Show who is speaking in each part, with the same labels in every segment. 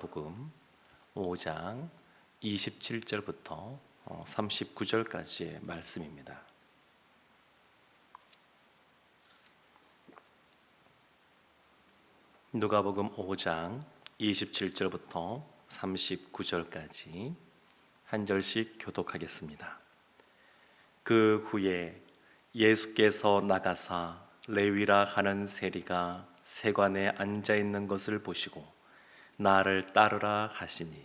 Speaker 1: 복음 5장 27절부터 39절까지의 말씀입니다. 누가복음 5장 27절부터 39절까지 한 절씩 교독하겠습니다. 그 후에 예수께서 나가사 레위라 하는 세리가 세관에 앉아 있는 것을 보시고 나를 따르라 하시니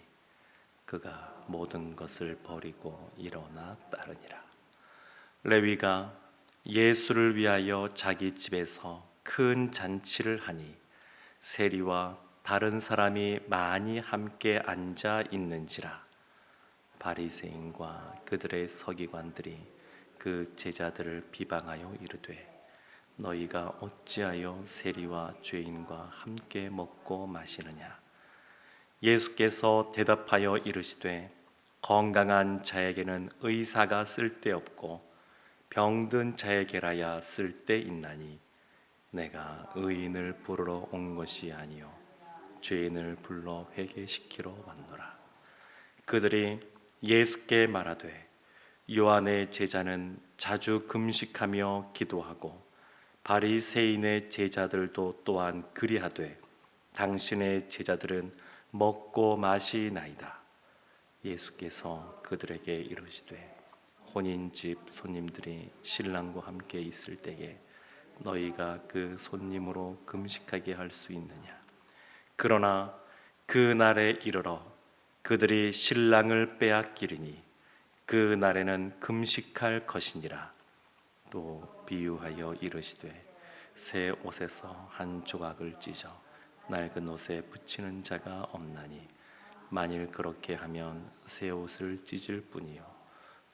Speaker 1: 그가 모든 것을 버리고 일어나 따르니라. 레위가 예수를 위하여 자기 집에서 큰 잔치를 하니 세리와 다른 사람이 많이 함께 앉아 있는지라. 바리새인과 그들의 서기관들이 그 제자들을 비방하여 이르되 너희가 어찌하여 세리와 죄인과 함께 먹고 마시느냐. 예수께서 대답하여 이르시되 건강한 자에게는 의사가 쓸데없고 병든 자에게라야 쓸데있나니 내가 의인을 부르러 온 것이 아니요 죄인을 불러 회개시키러 왔노라. 그들이 예수께 말하되 요한의 제자는 자주 금식하며 기도하고 바리새인의 제자들도 또한 그리하되 당신의 제자들은 먹고 마시나이다. 예수께서 그들에게 이르시되 혼인집 손님들이 신랑과 함께 있을 때에 너희가 그 손님으로 금식하게 할 수 있느냐. 그러나 그 날에 이르러 그들이 신랑을 빼앗기리니 그 날에는 금식할 것이니라. 또 비유하여 이르시되 새 옷에서 한 조각을 찢어 낡은 옷에 붙이는 자가 없나니 만일 그렇게 하면 새 옷을 찢을 뿐이요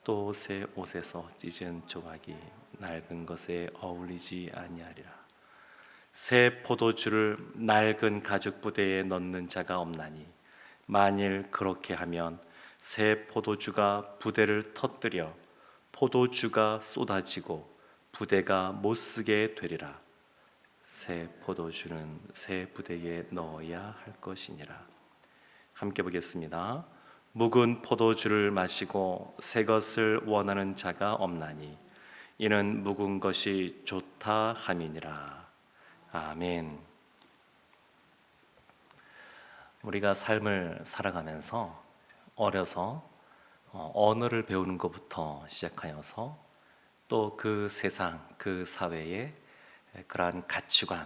Speaker 1: 또 새 옷에서 찢은 조각이 낡은 것에 어울리지 아니하리라. 새 포도주를 낡은 가죽 부대에 넣는 자가 없나니 만일 그렇게 하면 새 포도주가 부대를 터뜨려 포도주가 쏟아지고 부대가 못 쓰게 되리라. 새 포도주는 새 부대에 넣어야 할 것이니라. 함께 보겠습니다. 묵은 포도주를 마시고 새 것을 원하는 자가 없나니 이는 묵은 것이 좋다 함이니라. 아멘. 우리가 삶을 살아가면서 어려서 언어를 배우는 것부터 시작하여서 또 그 세상, 그 사회에 그러한 가치관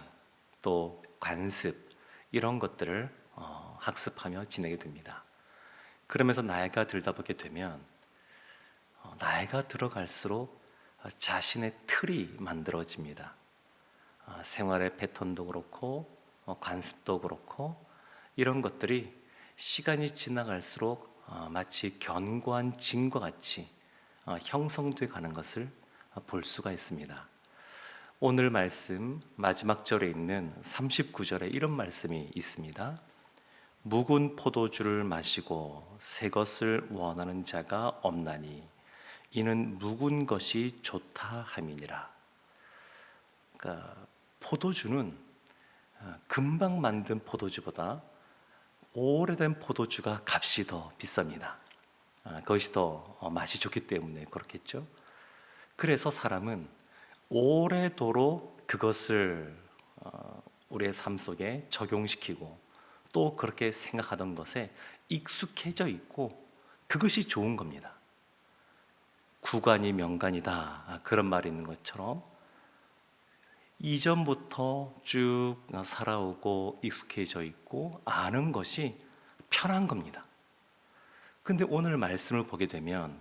Speaker 1: 또 관습 이런 것들을 학습하며 지내게 됩니다. 그러면서 나이가 들다 보게 되면 나이가 들어갈수록 자신의 틀이 만들어집니다. 생활의 패턴도 그렇고 관습도 그렇고 이런 것들이 시간이 지나갈수록 마치 견고한 진과 같이 형성돼 가는 것을 볼 수가 있습니다. 오늘 말씀 마지막 절에 있는 39절에 이런 말씀이 있습니다. 묵은 포도주를 마시고 새 것을 원하는 자가 없나니 이는 묵은 것이 좋다 함이니라. 그러니까 포도주는 금방 만든 포도주보다 오래된 포도주가 값이 더 비쌉니다. 그것이 더 맛이 좋기 때문에 그렇겠죠. 그래서 사람은 오래도록 그것을 우리의 삶 속에 적용시키고 또 그렇게 생각하던 것에 익숙해져 있고 그것이 좋은 겁니다. 구간이 명간이다 그런 말이 있는 것처럼 이전부터 쭉 살아오고 익숙해져 있고 아는 것이 편한 겁니다. 근데 오늘 말씀을 보게 되면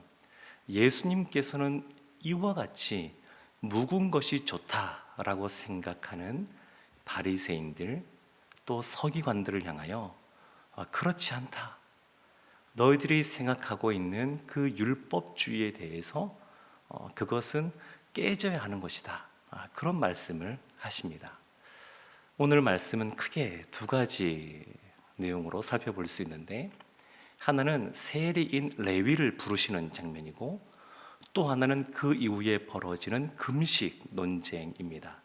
Speaker 1: 예수님께서는 이와 같이 묵은 것이 좋다라고 생각하는 바리새인들 또 서기관들을 향하여 그렇지 않다. 너희들이 생각하고 있는 그 율법주의에 대해서 그것은 깨져야 하는 것이다. 그런 말씀을 하십니다. 오늘 말씀은 크게 두 가지 내용으로 살펴볼 수 있는데 하나는 세리인 레위를 부르시는 장면이고 또 하나는 그 이후에 벌어지는 금식 논쟁입니다.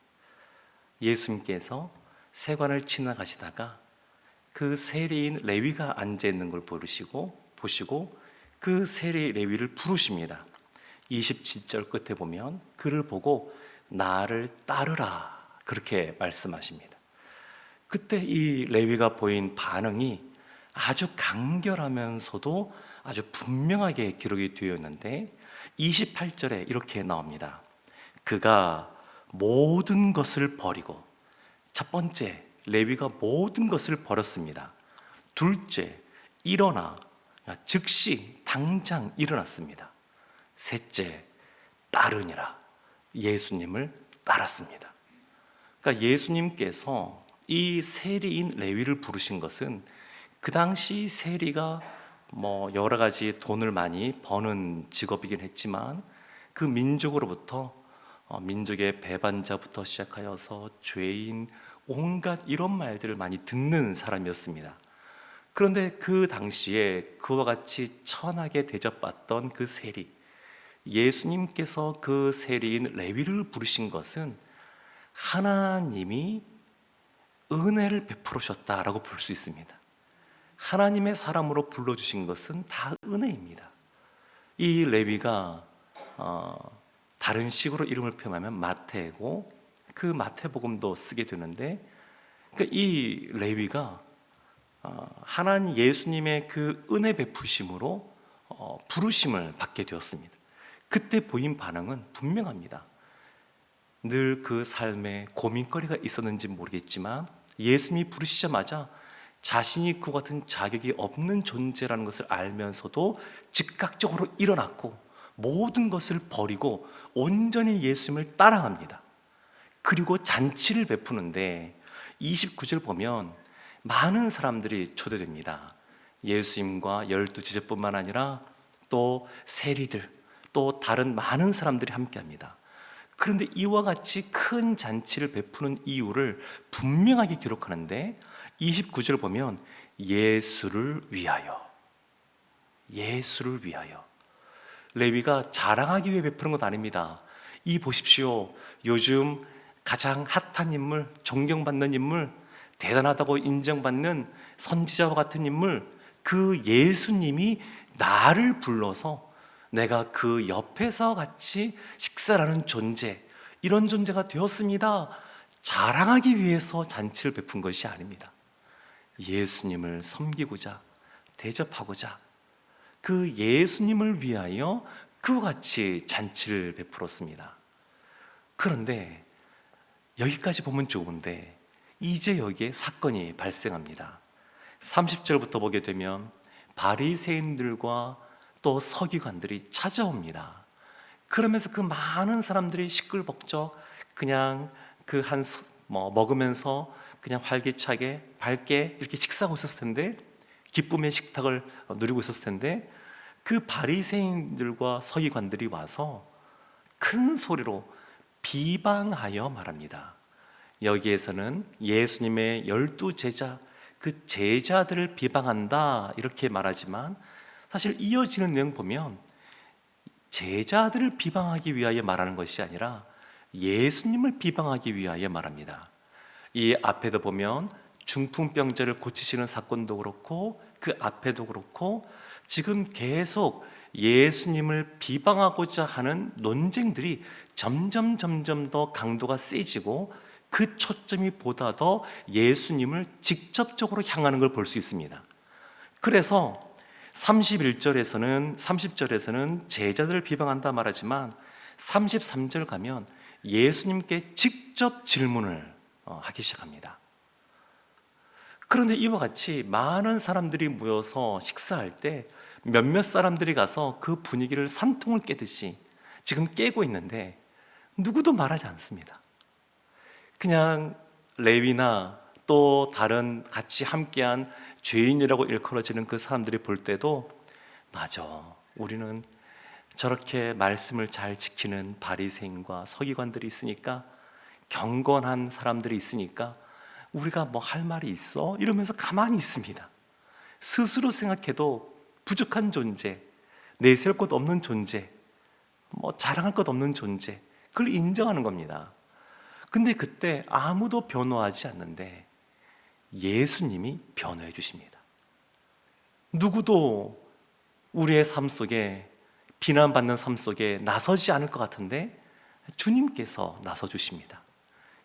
Speaker 1: 예수님께서 세관을 지나가시다가 그 세리인 레위가 앉아 있는 걸 보시고 그 세리 레위를 부르십니다. 27절 끝에 보면 그를 보고 나를 따르라 그렇게 말씀하십니다. 그때 이 레위가 보인 반응이 아주 간결하면서도 아주 분명하게 기록이 되어 있는데 28절에 이렇게 나옵니다. 그가 모든 것을 버리고, 첫 번째 레위가 모든 것을 버렸습니다. 둘째, 일어나 즉시 당장 일어났습니다. 셋째, 따르니라 예수님을 따랐습니다. 그러니까 예수님께서 이 세리인 레위를 부르신 것은 그 당시 세리가 여러 가지 돈을 많이 버는 직업이긴 했지만 그 민족으로부터 민족의 배반자부터 시작하여서 죄인, 온갖 이런 말들을 많이 듣는 사람이었습니다. 그런데 그 당시에 그와 같이 천하게 대접받던 그 세리, 예수님께서 그 세리인 레위를 부르신 것은 하나님이 은혜를 베풀으셨다라고 볼 수 있습니다. 하나님의 사람으로 불러주신 것은 다 은혜입니다. 이 레위가 다른 식으로 이름을 표현하면 마태고, 그 마태복음도 쓰게 되는데, 그러니까 이 레위가 하나님 예수님의 그 은혜 베푸심으로 부르심을 받게 되었습니다. 그때 보인 반응은 분명합니다. 늘 그 삶에 고민거리가 있었는지 모르겠지만 예수님이 부르시자마자 자신이 그와 같은 자격이 없는 존재라는 것을 알면서도 즉각적으로 일어났고 모든 것을 버리고 온전히 예수님을 따라갑니다. 그리고 잔치를 베푸는데 29절 보면 많은 사람들이 초대됩니다. 예수님과 12제자뿐만 아니라 또 세리들, 또 다른 많은 사람들이 함께합니다. 그런데 이와 같이 큰 잔치를 베푸는 이유를 분명하게 기록하는데 29절 보면 예수를 위하여, 예수를 위하여. 레위가 자랑하기 위해 베푸는 것 아닙니다. 이 보십시오, 요즘 가장 핫한 인물, 존경받는 인물, 대단하다고 인정받는 선지자와 같은 인물, 그 예수님이 나를 불러서 내가 그 옆에서 같이 식사를 하는 존재, 이런 존재가 되었습니다. 자랑하기 위해서 잔치를 베푼 것이 아닙니다. 예수님을 섬기고자, 대접하고자, 그 예수님을 위하여 그와 같이 잔치를 베풀었습니다. 그런데 여기까지 보면 좋은데 이제 여기에 사건이 발생합니다. 30절부터 보게 되면 바리새인들과 또 서기관들이 찾아옵니다. 그러면서 그 많은 사람들이 시끌벅적 그냥 그 먹으면서 그냥 활기차게 밝게 이렇게 식사하고 있었을 텐데, 기쁨의 식탁을 누리고 있었을 텐데, 그 바리새인들과 서기관들이 와서 큰 소리로 비방하여 말합니다. 여기에서는 예수님의 12제자, 그 제자들을 비방한다 이렇게 말하지만 사실 이어지는 내용 보면 제자들을 비방하기 위하여 말하는 것이 아니라 예수님을 비방하기 위하여 말합니다. 이 앞에도 보면 중풍병자를 고치시는 사건도 그렇고 그 앞에도 그렇고 지금 계속 예수님을 비방하고자 하는 논쟁들이 점점 더 강도가 세지고 그 초점이 보다 더 예수님을 직접적으로 향하는 걸 볼 수 있습니다. 그래서 30절에서는 제자들을 비방한다 말하지만 33절 가면 예수님께 직접 질문을 하기 시작합니다. 그런데 이와 같이 많은 사람들이 모여서 식사할 때 몇몇 사람들이 가서 그 분위기를 산통을 깨듯이 지금 깨고 있는데 누구도 말하지 않습니다. 그냥 레위나 또 다른 같이 함께한 죄인이라고 일컬어지는 그 사람들이 볼 때도 맞아, 우리는 저렇게 말씀을 잘 지키는 바리새인과 서기관들이 있으니까, 경건한 사람들이 있으니까 우리가 뭐 할 말이 있어? 이러면서 가만히 있습니다. 스스로 생각해도 부족한 존재, 내세울 것 없는 존재, 자랑할 것 없는 존재, 그걸 인정하는 겁니다. 근데 그때 아무도 변호하지 않는데 예수님이 변호해 주십니다. 누구도 우리의 삶 속에, 비난받는 삶 속에 나서지 않을 것 같은데 주님께서 나서 주십니다.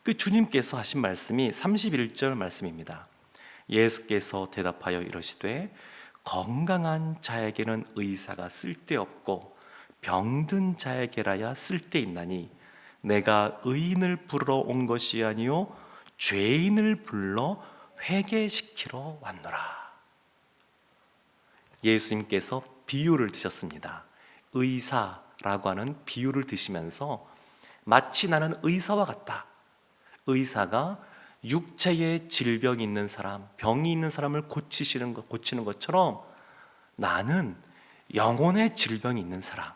Speaker 1: 그 주님께서 하신 말씀이 31절 말씀입니다. 예수께서 대답하여 이르시되 건강한 자에게는 의사가 쓸데없고 병든 자에게라야 쓸데있나니 내가 의인을 부르러 온 것이 아니요 죄인을 불러 회개시키러 왔노라. 예수님께서 비유를 드셨습니다. 의사라고 하는 비유를 드시면서 마치 나는 의사와 같다. 의사가 육체에 질병이 있는 사람, 병이 있는 사람을 고치는 것처럼 나는 영혼의 질병이 있는 사람,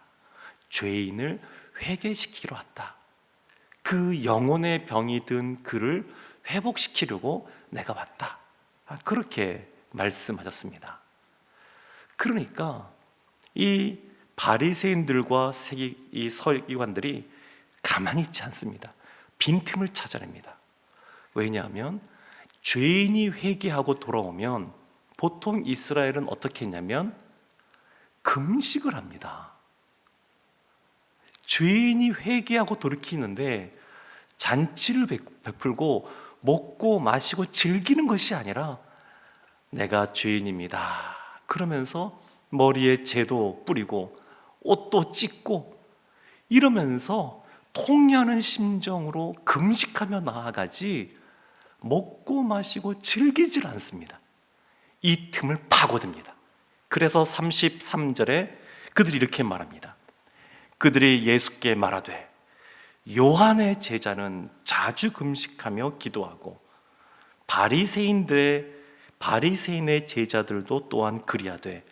Speaker 1: 죄인을 회개시키러 왔다. 그 영혼의 병이 든 그를 회복시키려고 내가 왔다. 그렇게 말씀하셨습니다. 그러니까 이 바리새인들과 이 서기관들이 가만히 있지 않습니다. 빈틈을 찾아냅니다. 왜냐하면 죄인이 회개하고 돌아오면 보통 이스라엘은 어떻게 했냐면 금식을 합니다. 죄인이 회개하고 돌이키는데 잔치를 베풀고 먹고 마시고 즐기는 것이 아니라 내가 죄인입니다 그러면서 머리에 재도 뿌리고 옷도 찢고 이러면서 통회하는 심정으로 금식하며 나아가지 먹고 마시고 즐기질 않습니다. 이 틈을 파고듭니다. 그래서 33절에 그들이 이렇게 말합니다. 그들이 예수께 말하되 요한의 제자는 자주 금식하며 기도하고 바리새인의 제자들도 또한 그리하되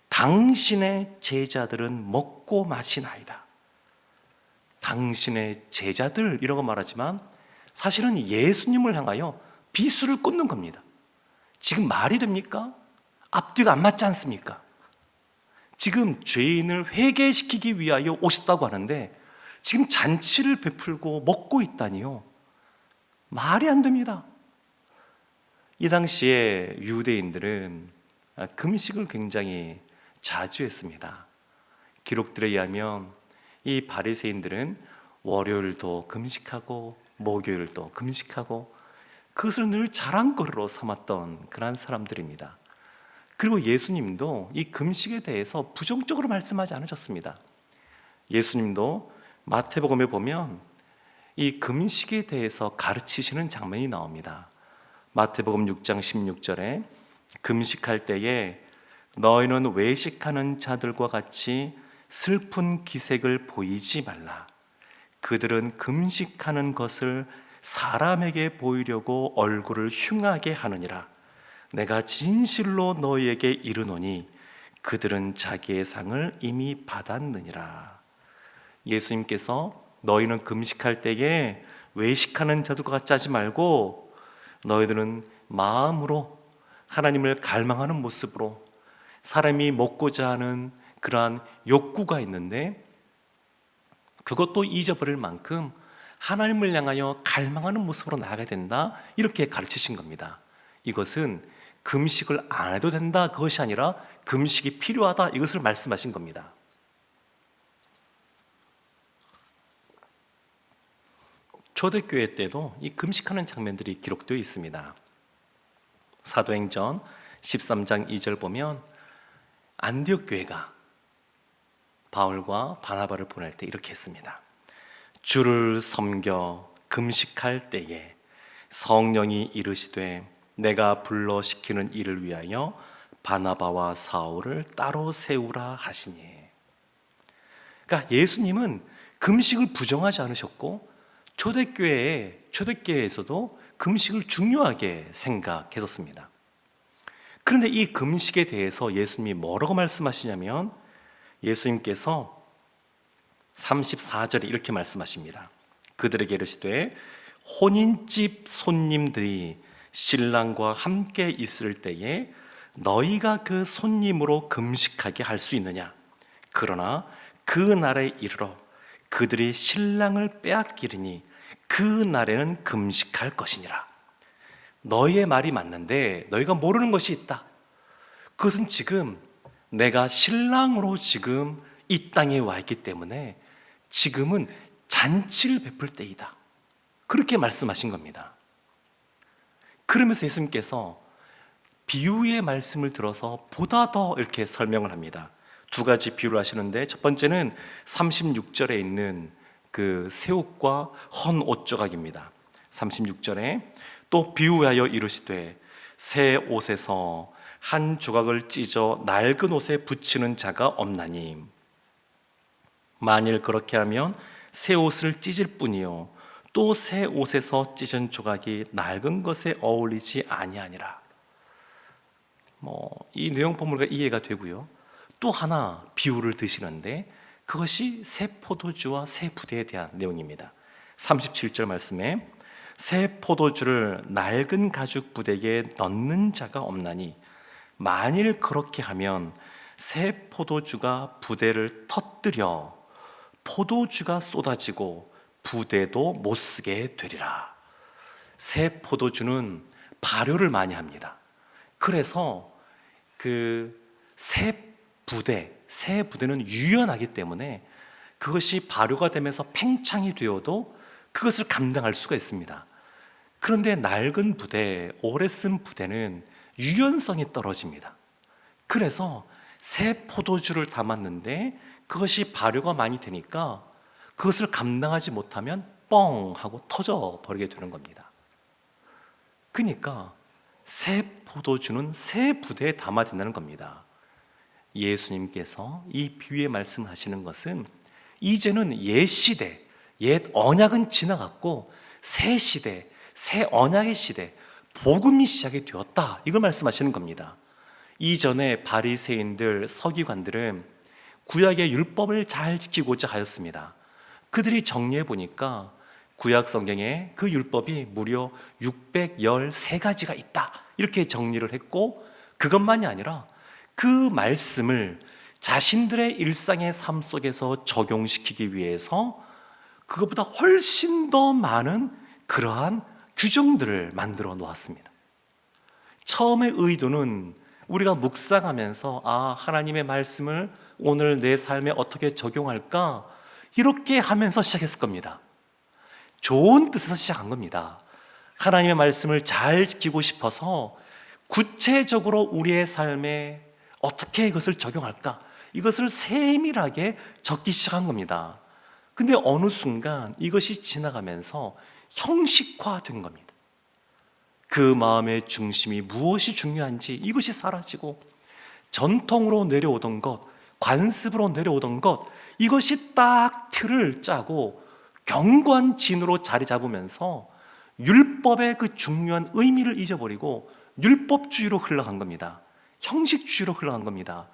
Speaker 1: 당신의 제자들은 먹고 마시나이다. 당신의 제자들 이라고 말하지만 사실은 예수님을 향하여 비수를 꽂는 겁니다. 지금 말이 됩니까? 앞뒤가 안 맞지 않습니까? 지금 죄인을 회개시키기 위하여 오셨다고 하는데 지금 잔치를 베풀고 먹고 있다니요. 말이 안 됩니다. 이 당시에 유대인들은 금식을 굉장히 자주 했습니다. 기록들에 의하면 이 바리새인들은 월요일도 금식하고 목요일도 금식하고 그것을 늘 자랑거리로 삼았던 그런 사람들입니다. 그리고 예수님도 이 금식에 대해서 부정적으로 말씀하지 않으셨습니다. 예수님도 마태복음에 보면 이 금식에 대해서 가르치시는 장면이 나옵니다. 마태복음 6장 16절에 금식할 때에 너희는 외식하는 자들과 같이 슬픈 기색을 보이지 말라. 그들은 금식하는 것을 사람에게 보이려고 얼굴을 흉하게 하느니라. 내가 진실로 너희에게 이르노니 그들은 자기의 상을 이미 받았느니라. 예수님께서 너희는 금식할 때에 외식하는 자들과 같이 하지 말고 너희들은 마음으로 하나님을 갈망하는 모습으로 사람이 먹고자 하는 그러한 욕구가 있는데 그것도 잊어버릴 만큼 하나님을 향하여 갈망하는 모습으로 나아가야 된다 이렇게 가르치신 겁니다. 이것은 금식을 안 해도 된다 그것이 아니라 금식이 필요하다 이것을 말씀하신 겁니다. 초대교회 때도 이 금식하는 장면들이 기록되어 있습니다. 사도행전 13장 2절 보면 안디옥 교회가 바울과 바나바를 보낼 때 이렇게 했습니다. 주를 섬겨 금식할 때에 성령이 이르시되 내가 불러 시키는 일을 위하여 바나바와 사울을 따로 세우라 하시니. 그러니까 예수님은 금식을 부정하지 않으셨고 초대교회에서도 금식을 중요하게 생각했었습니다. 그런데 이 금식에 대해서 예수님이 뭐라고 말씀하시냐면 예수님께서 34절에 이렇게 말씀하십니다. 그들에게 이르시되 혼인집 손님들이 신랑과 함께 있을 때에 너희가 그 손님으로 금식하게 할 수 있느냐? 그러나 그 날에 이르러 그들이 신랑을 빼앗기리니 그 날에는 금식할 것이니라. 너희의 말이 맞는데 너희가 모르는 것이 있다. 그것은 지금 내가 신랑으로 지금 이 땅에 와 있기 때문에 지금은 잔치를 베풀 때이다. 그렇게 말씀하신 겁니다. 그러면서 예수님께서 비유의 말씀을 들어서 보다 더 이렇게 설명을 합니다. 두 가지 비유를 하시는데, 첫 번째는 36절에 있는 그 새옷과 헌 옷조각입니다. 36절에 또 비유하여 이르시되 새 옷에서 한 조각을 찢어 낡은 옷에 붙이는 자가 없나니 만일 그렇게 하면 새 옷을 찢을 뿐이요 또 새 옷에서 찢은 조각이 낡은 것에 어울리지 아니하니라. 이 내용 보면 이해가 되고요. 또 하나 비유를 드시는데 그것이 새 포도주와 새 부대에 대한 내용입니다. 37절 말씀에 새 포도주를 낡은 가죽 부대에 넣는 자가 없나니 만일 그렇게 하면 새 포도주가 부대를 터뜨려 포도주가 쏟아지고 부대도 못 쓰게 되리라. 새 포도주는 발효를 많이 합니다. 그래서 새 부대는 유연하기 때문에 그것이 발효가 되면서 팽창이 되어도 그것을 감당할 수가 있습니다. 그런데 낡은 부대, 오래 쓴 부대는 유연성이 떨어집니다. 그래서 새 포도주를 담았는데 그것이 발효가 많이 되니까 그것을 감당하지 못하면 뻥 하고 터져 버리게 되는 겁니다. 그러니까 새 포도주는 새 부대에 담아야 된다는 겁니다. 예수님께서 이 비유의 말씀을 하시는 것은 이제는 옛 시대, 옛 언약은 지나갔고 새 시대, 새 언약의 시대, 복음이 시작이 되었다, 이걸 말씀하시는 겁니다. 이전에 바리새인들, 서기관들은 구약의 율법을 잘 지키고자 하였습니다. 그들이 정리해 보니까 구약 성경에 그 율법이 무려 613가지가 있다, 이렇게 정리를 했고, 그것만이 아니라 그 말씀을 자신들의 일상의 삶 속에서 적용시키기 위해서 그것보다 훨씬 더 많은 그러한 규정들을 만들어 놓았습니다. 처음의 의도는 우리가 묵상하면서 하나님의 말씀을 오늘 내 삶에 어떻게 적용할까, 이렇게 하면서 시작했을 겁니다. 좋은 뜻에서 시작한 겁니다. 하나님의 말씀을 잘 지키고 싶어서 구체적으로 우리의 삶에 어떻게 이것을 적용할까, 이것을 세밀하게 적기 시작한 겁니다. 근데 어느 순간 이것이 지나가면서 형식화된 겁니다. 그 마음의 중심이 무엇이 중요한지 이것이 사라지고 전통으로 내려오던 것, 관습으로 내려오던 것, 이것이 딱 틀을 짜고 경관진으로 자리 잡으면서 율법의 그 중요한 의미를 잊어버리고 율법주의로 흘러간 겁니다. 형식주의로 흘러간 겁니다.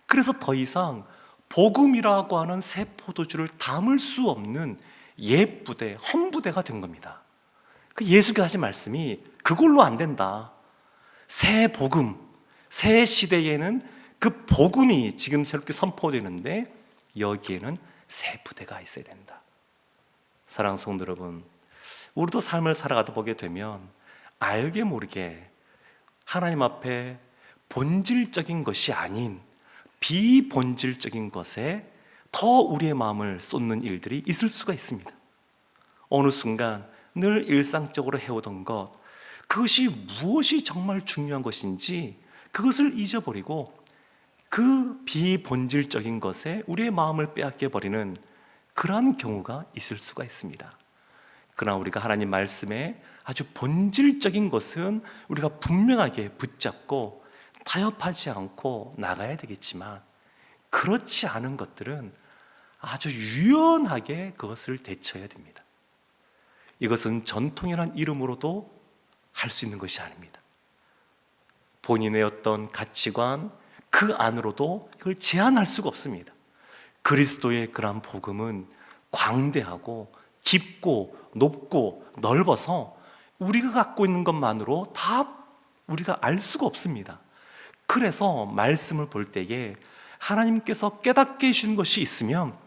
Speaker 1: 그래서 더 이상 복음이라고 하는 새 포도주를 담을 수 없는 옛 부대, 헌 부대가 된 겁니다. 그 예수께서 하신 말씀이 그걸로 안 된다. 새 복음, 새 시대에는 그 복음이 지금 새롭게 선포되는데 여기에는 새 부대가 있어야 된다. 사랑하는 성도 여러분, 우리도 삶을 살아가다 보게 되면 알게 모르게 하나님 앞에 본질적인 것이 아닌 비본질적인 것에 더 우리의 마음을 쏟는 일들이 있을 수가 있습니다. 어느 순간 늘 일상적으로 해오던 것, 그것이 무엇이 정말 중요한 것인지 그것을 잊어버리고 그 비본질적인 것에 우리의 마음을 빼앗겨 버리는 그러한 경우가 있을 수가 있습니다. 그러나 우리가 하나님 말씀에 아주 본질적인 것은 우리가 분명하게 붙잡고 타협하지 않고 나가야 되겠지만, 그렇지 않은 것들은 아주 유연하게 그것을 대처해야 됩니다. 이것은 전통이라는 이름으로도 할 수 있는 것이 아닙니다. 본인의 어떤 가치관 그 안으로도 그걸 제한할 수가 없습니다. 그리스도의 그러한 복음은 광대하고 깊고 높고 넓어서 우리가 갖고 있는 것만으로 다 우리가 알 수가 없습니다. 그래서 말씀을 볼 때에 하나님께서 깨닫게 해주는 것이 있으면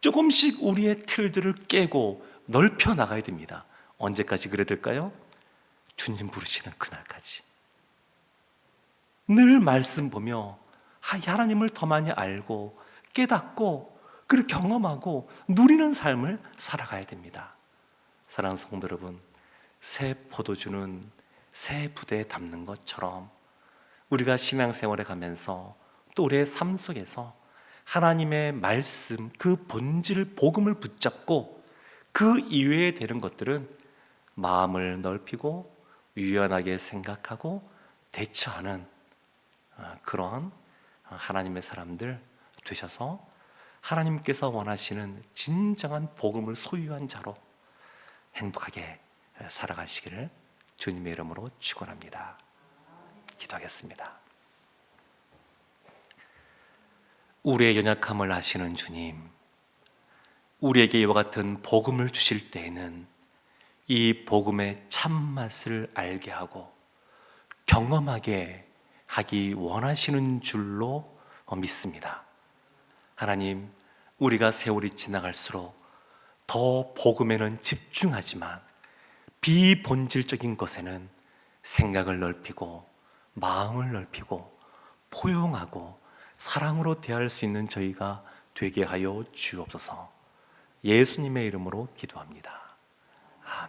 Speaker 1: 조금씩 우리의 틀들을 깨고 넓혀 나가야 됩니다. 언제까지 그래야 될까요? 주님 부르시는 그날까지 늘 말씀 보며 하나님을 더 많이 알고 깨닫고 그리고 경험하고 누리는 삶을 살아가야 됩니다. 사랑하는 성도 여러분, 새 포도주는 새 부대에 담는 것처럼 우리가 신앙생활에 가면서 또 우리의 삶 속에서 하나님의 말씀, 그 본질 복음을 붙잡고 그 이외에 되는 것들은 마음을 넓히고 유연하게 생각하고 대처하는 그런 하나님의 사람들 되셔서 하나님께서 원하시는 진정한 복음을 소유한 자로 행복하게 살아가시기를 주님의 이름으로 축원합니다. 기도하겠습니다. 우리의 연약함을 아시는 주님, 우리에게 이와 같은 복음을 주실 때에는 이 복음의 참맛을 알게 하고 경험하게 하기 원하시는 줄로 믿습니다. 하나님, 우리가 세월이 지나갈수록 더 복음에는 집중하지만 비본질적인 것에는 생각을 넓히고 마음을 넓히고 포용하고 사랑으로 대할 수 있는 저희가 되게 하여 주옵소서. 예수님의 이름으로 기도합니다.